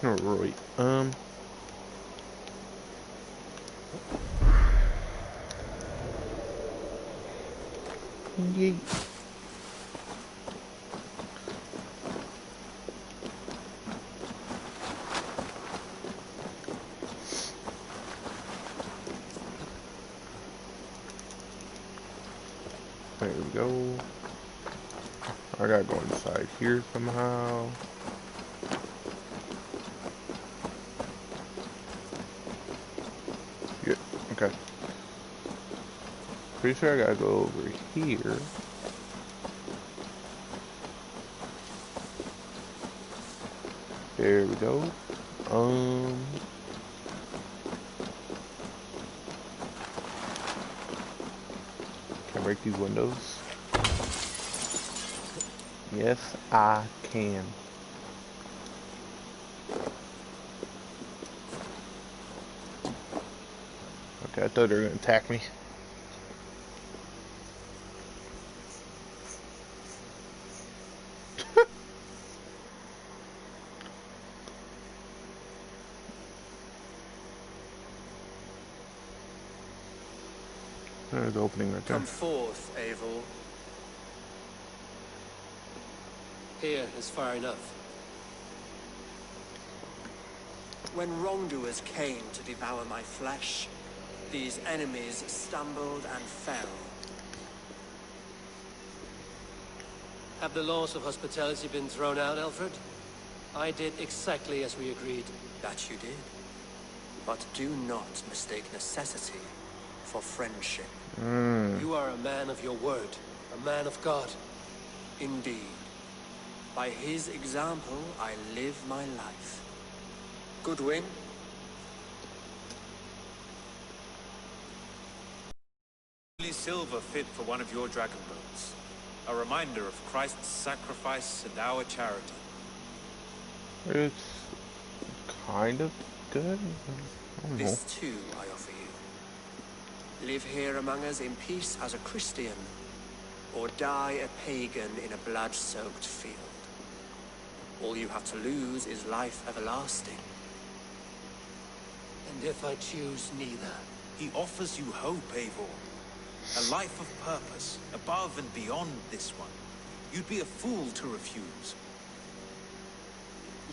Alright, yeet. There we go. I gotta go inside here somehow. Yeah, okay. Pretty sure I gotta go over here. There we go. Can I break these windows? Yes, I can. Okay, I thought they were gonna attack me. There's the opening right there. Come forth, Eivor. Here is far enough. When wrongdoers came to devour my flesh, these enemies stumbled and fell. Have the laws of hospitality been thrown out, Alfred? I did exactly as we agreed. That you did. But do not mistake necessity for friendship. You are a man of your word, a man of God. Indeed. By his example, I live my life. Goodwin? Only silver fit for one of your dragon boats. A reminder of Christ's sacrifice and our charity. It's kind of good. I don't know. This too I offer you. Live here among us in peace as a Christian, or die a pagan in a blood-soaked field. All you have to lose is life everlasting. And if I choose neither? He offers you hope, Eivor. A life of purpose, above and beyond this one. You'd be a fool to refuse.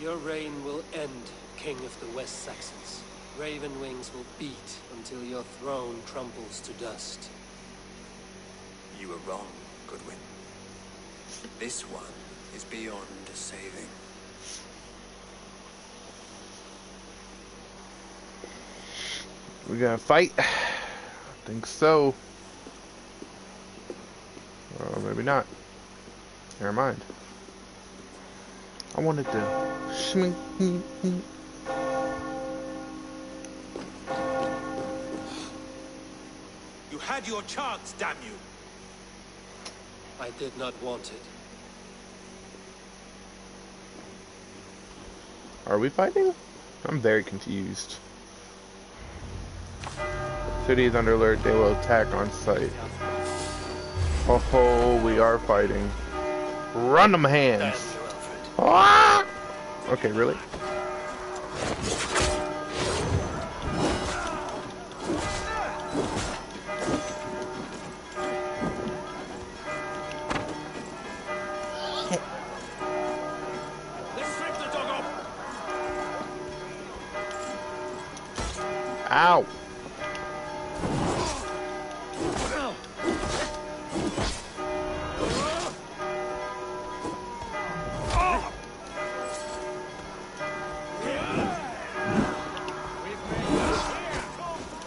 Your reign will end, King of the West Saxons. Raven wings will beat until your throne crumbles to dust. You were wrong, Goodwin. This one is beyond saving. We gonna fight? I think so. Or maybe not. Never mind. I wanted to. You had your chance, damn you! I did not want it. Are we fighting? I'm very confused. City is under alert. They will attack on sight. Oh, we are fighting. Run them hands. Ah! Okay, really? Ow!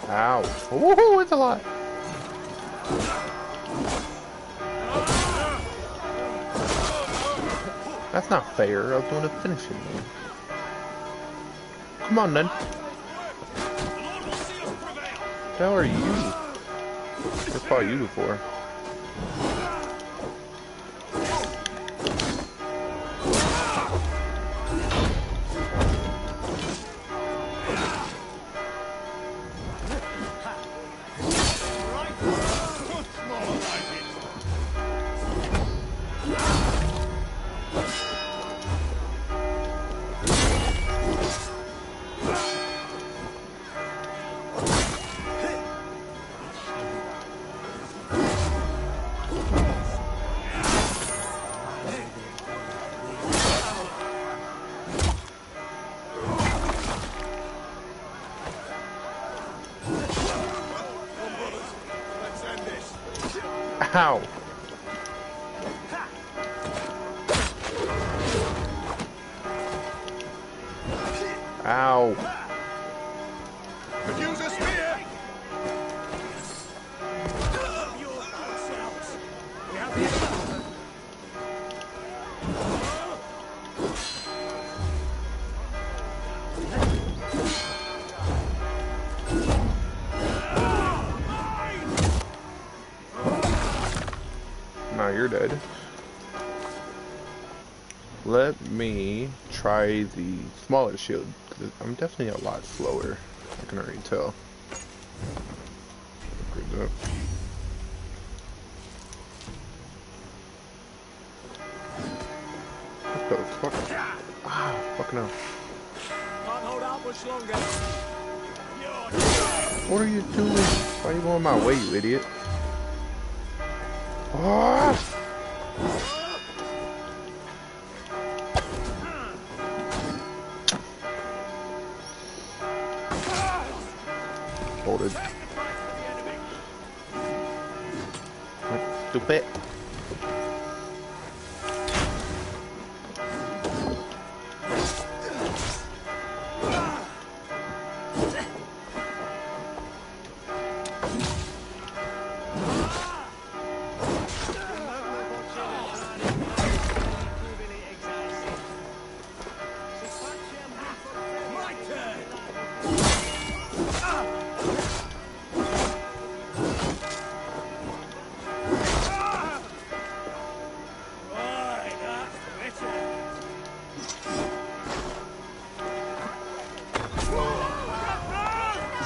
Ow. Woohoo, it's a lot. That's not fair. I was doing a finishing move. Come on, then. What the hell are you? I've fought you before. Ow. Ow. Could use a spear. Now you're dead. Let me try the smaller shield, because I'm definitely a lot slower. I can already tell. Upgrade that. What the fuck? Ah, fucking hell. Can't hold out much longer. What are you doing? Why are you going my way, you idiot? Ah! Hold it. Stupid.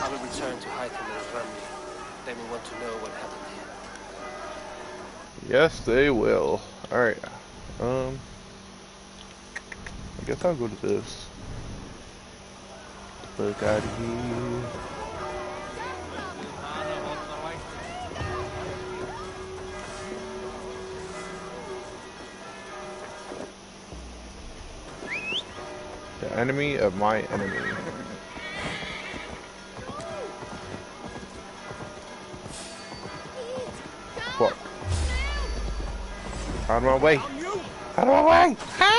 I will return to Hytham and Ramley. They will want to know what happened here. Yes, they will. Alright. I guess I'll go to this. Fuck out of here. The enemy of my enemy. Fuck. Out of my way. Out of my way. Ah!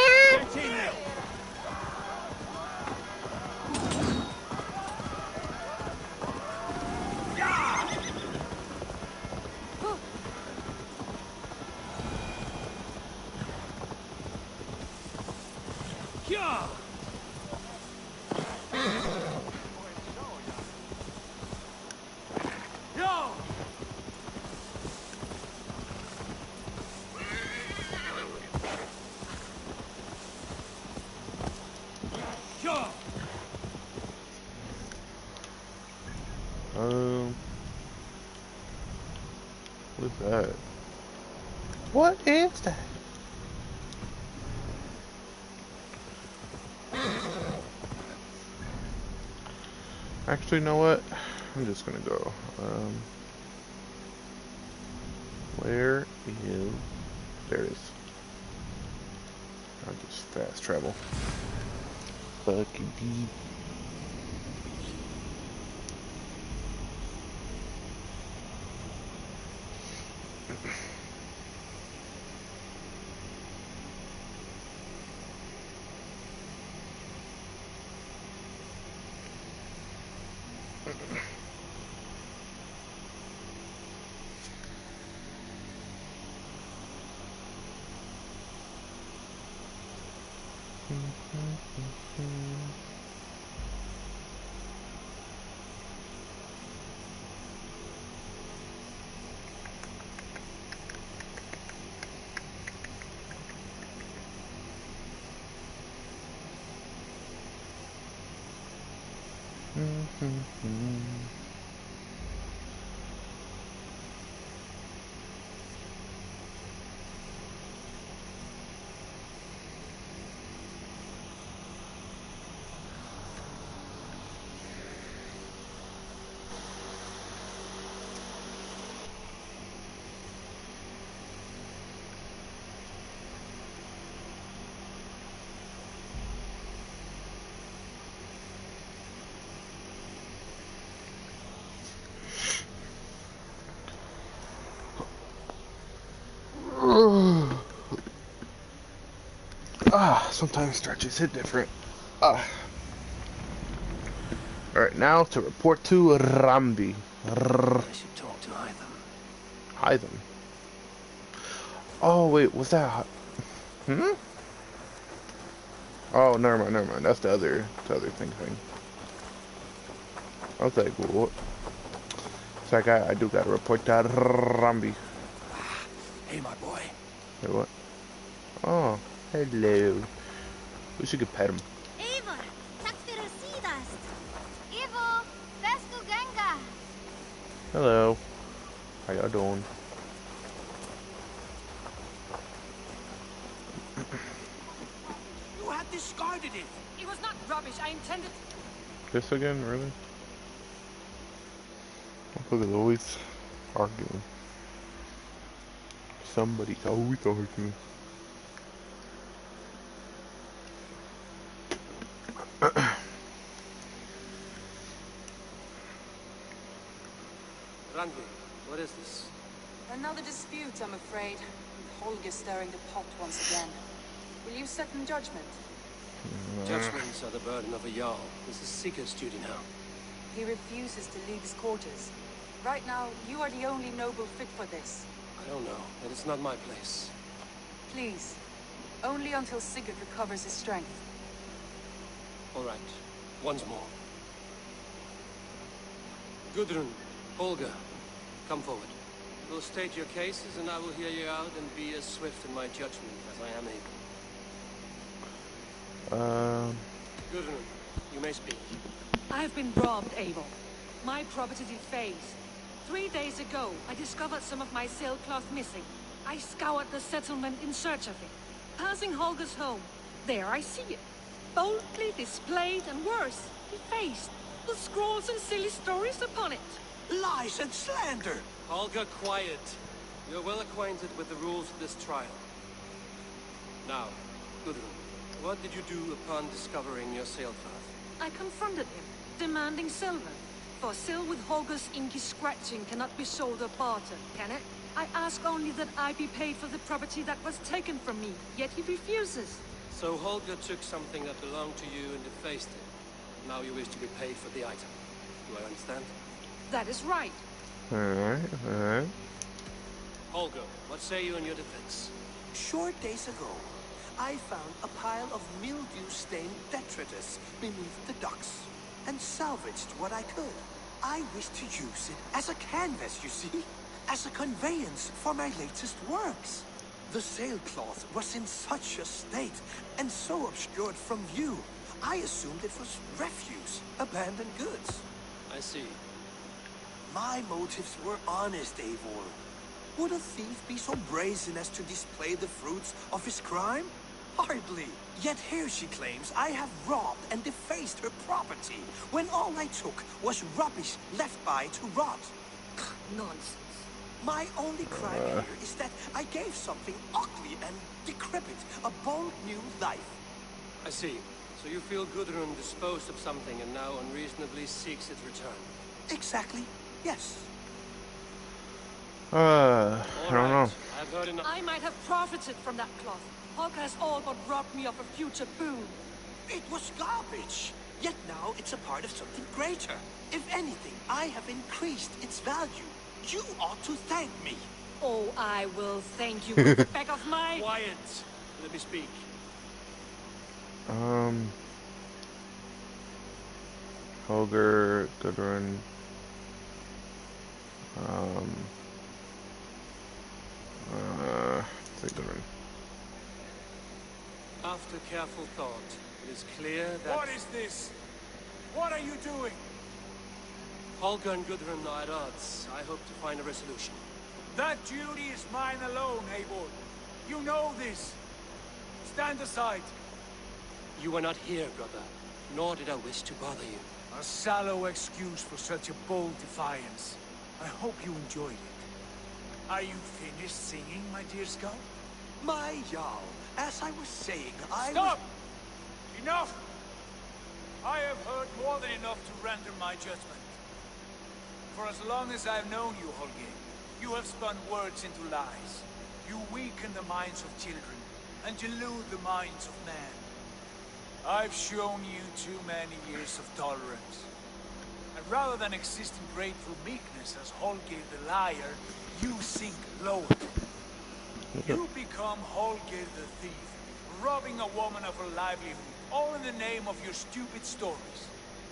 What is that? What is that? Actually, you know what? I'm just gonna go. Where is... There it is. I'll just fast travel. Fucking deep. Sometimes stretches hit different. Alright, now to report to Rambi. I should talk to Hytham. Hytham? Oh, wait, was that... Hmm? Oh, never mind. That's the other thing. I was like, what? So I do gotta report to Rambi. Hey, my boy. Wait, what? Oh. Hello. Wish you could pet him. Eivor, takk fyrir að síðast. Eivor, bestu ganga. Hello. How y'all doing? You had discarded it. It was not rubbish. I intended... This again, really? Look at always arguing. Somebody's always arguing. Randvi, what is this? Another dispute, I'm afraid. Holger stirring the pot once again. Will you set in judgment? Judgments are the burden of a Jarl. This is Sigurd's duty now. He refuses to leave his quarters. Right now, you are the only noble fit for this. I don't know, but it's not my place. Please. Only until Sigurd recovers his strength. All right. Once more. Gudrun, Holger, come forward. We'll state your cases, and I will hear you out and be as swift in my judgment as I am able. Gudrun, you may speak. I have been robbed, Eivor. My property defaced. 3 days ago, I discovered some of my sailcloth missing. I scoured the settlement in search of it. Passing Holger's home, there I see it. Boldly displayed and worse, defaced, with scrolls and silly stories upon it. Lies and slander! Holger, quiet. You're well acquainted with the rules of this trial. Now, Gudrun, what did you do upon discovering your sailcloth? I confronted him, demanding silver. For sil with Holger's inky scratching cannot be sold or bartered, can it? I ask only that I be paid for the property that was taken from me, yet he refuses. So Holger took something that belonged to you and defaced it. Now you wish to be paid for the item. Do I understand? That is right. Alright. Holger, what say you in your defense? Short days ago, I found a pile of mildew-stained detritus beneath the docks, and salvaged what I could. I wish to use it as a canvas, you see, as a conveyance for my latest works. The sailcloth was in such a state, and so obscured from view, I assumed it was refuse, abandoned goods. I see. My motives were honest, Eivor. Would a thief be so brazen as to display the fruits of his crime? Hardly. Yet here she claims I have robbed and defaced her property, when all I took was rubbish left by to rot. Nonsense. My only crime here is that I gave something ugly and decrepit a bold new life. I see. So you feel Gudrun disposed of something and now unreasonably seeks its return? Exactly. Yes. I don't know. I've heard enough. I might have profited from that cloth. Holger has all but robbed me of a future boon. It was garbage. Yet now it's a part of something greater. If anything, I have increased its value. You ought to thank me. Oh, I will thank you with the back of my... Quiet! Let me speak. Holger, Gudrun. Say Gudrun. After careful thought, it is clear that... What is this? What are you doing? Holger and Gudrun are at odds. I hope to find a resolution. That duty is mine alone, Eivor. You know this. Stand aside. You were not here, brother. Nor did I wish to bother you. A sallow excuse for such a bold defiance. I hope you enjoyed it. Are you finished singing, my dear Skull? My Jarl, as I was saying, Stop! Enough! I have heard more than enough to render my judgment. For as long as I've known you, Holger, you have spun words into lies. You weaken the minds of children, and delude the minds of men. I've shown you too many years of tolerance. And rather than exist in grateful meekness as Holger the liar, you sink lower. You become Holger the thief, robbing a woman of her livelihood, all in the name of your stupid stories.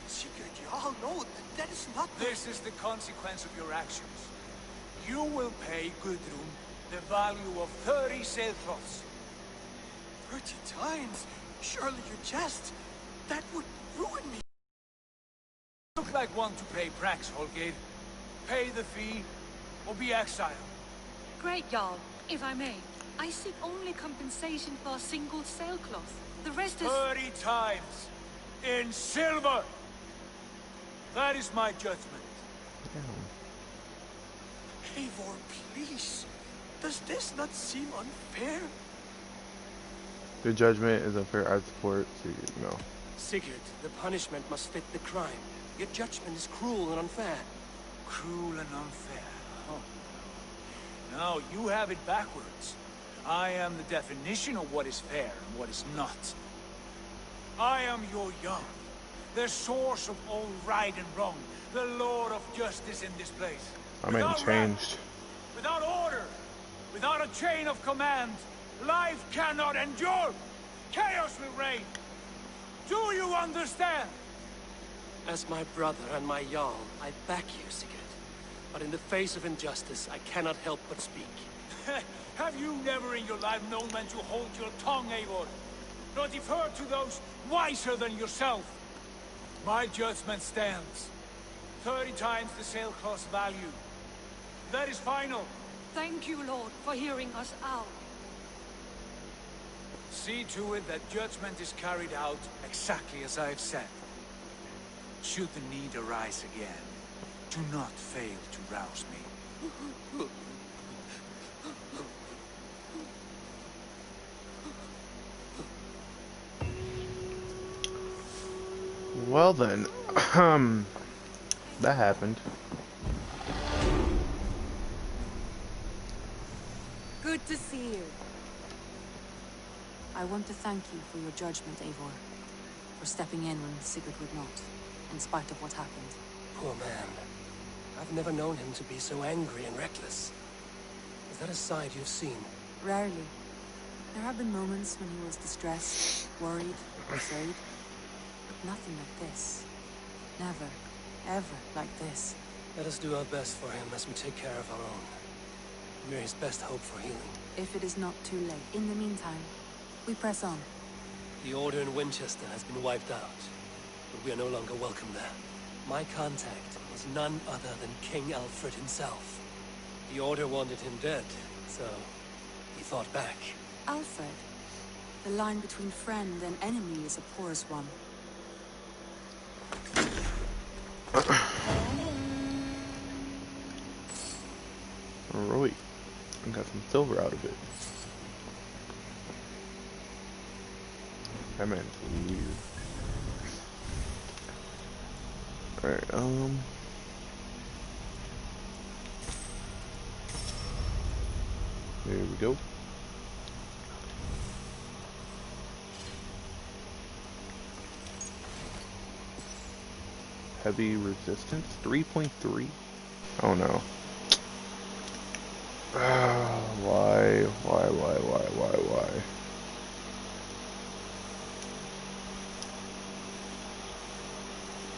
Sigurd, Jarl, no, that is not... This is the consequence of your actions. You will pay Gudrun the value of 30 sailcloths. 30 times? Surely you jest. That would ruin me. Look like one to pay Prax, Holgate. Pay the fee, or be exiled. Great Jarl, if I may. I seek only compensation for a single sailcloth. The rest is... 30 times! In silver! That is my judgment. Eivor, please. Does this not seem unfair? The judgment is unfair. I support Sigurd. No. Sigurd, the punishment must fit the crime. Your judgment is cruel and unfair. Cruel and unfair. Oh. No, you have it backwards. I am the definition of what is fair and what is not. I am your Jarl, the source of all right and wrong, the Lord of justice in this place. I mean, changed. Without order, without a chain of command, life cannot endure. Chaos will reign. Do you understand? As my brother and my Jarl, I back you, Sigurd. But in the face of injustice, I cannot help but speak. Have you never in your life known when to hold your tongue, Eivor? Nor defer to those wiser than yourself? My judgment stands. 30 times the sailcloth's value. That is final. Thank you, Lord, for hearing us out. See to it that judgment is carried out exactly as I have said. Should the need arise again, do not fail to rouse me. Well then, that happened. Good to see you. I want to thank you for your judgment, Eivor. For stepping in when Sigurd would not, in spite of what happened. Poor man. I've never known him to be so angry and reckless. Is that a side you've seen? Rarely. There have been moments when he was distressed, worried, afraid. But nothing like this. Never, ever like this. Let us do our best for him as we take care of our own. We're his best hope for healing. If it is not too late. In the meantime, we press on. The Order in Winchester has been wiped out, but we are no longer welcome there. My contact was none other than King Alfred himself. The Order wanted him dead, so he fought back. Alfred? The line between friend and enemy is a porous one. Alright. I got some silver out of it. That man's weird. Alright, there we go. Heavy resistance, 3.3. Oh no. Why?